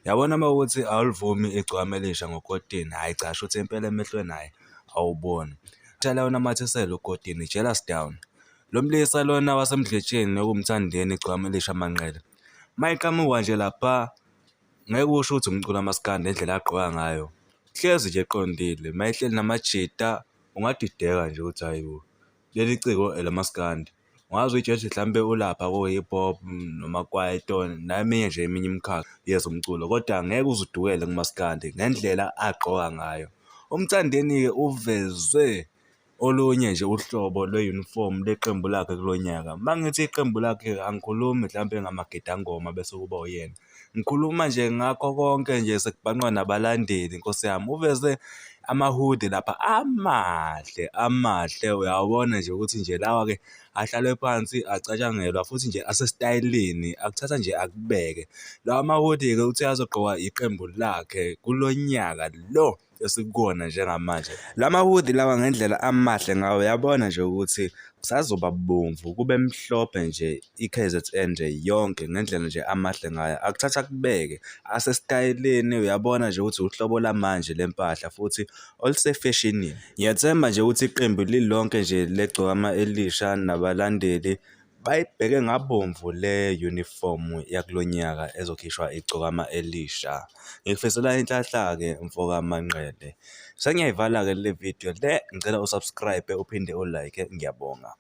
Yabona uma ukuthi awulivumi igcokama elisha ngokotini, hhayi cha, shuthi impela emehlweni naye awuboni. Tshela yona mathisele ukotini, jealous down. Lo mlisa lona wasemdletsheni UMthandeni igcokama elisha Manqele. Mayiqhamuka nje lapha ngeke usho ukuthi umculo kamaskandi indlela agqoka ngayo. Hlezi nje eqondile, mayehleli namajita ungadideka nje ukuthi hayibo. Leli ciko elamaskandi. Ungaze uyitshela mhlambe ulapha ko-hip hop noma kwaito neminye nje eminye imikhakha yezomculo, kodwa ngeke uzudukele kumaskandi ngendlela agqoka ngayo. UMthandeni-ke uveze olunye nje uhlobo lwe-uniform leqembu lakhe kulo nyaka. Mangithi iqembu lakhe angikhulumi mhlampe ngamagidangoma bese kuba uyena. Ngikhuluma nje ngakho konke nje sekubhanqwa nabalandeli Nkosi yami. Uveze amahudi lapha amahle uyawabona nje ukuthi nje lawa-ke ahlalwe phansi acatshangelwa futhi nje asesitayeleni akuthatha nje akubeke. Lawa mahudi-ke uthi azogqokwa iqembu lakhe kulo nyaka lo esikuwona njengamanje. La mahudi lawa ngendlela amahle ngawo uyabona nje ukuthi kusazoba bomvu kube mhlophe nje i-KZN nje yonke ngendlela nje amahle ngayo. Akuthatha kubeke asesitayeleni uyabona nje ukuthi uhlobo lamanje lempahla futhi olusefashionini. Ngiyathemba nje ukuthi iqembu lilonke nje legcokama elisha nabalandeli bayibheke ngabomvu le uniform yakulo nyaka ezokhishwa igcokama elisha. Ngikufisela inhlanhla-ke mfoka Manqele. Sengiyayivala-ke le video le, ngicela usubscribe uphinde ulike, ngiyabonga.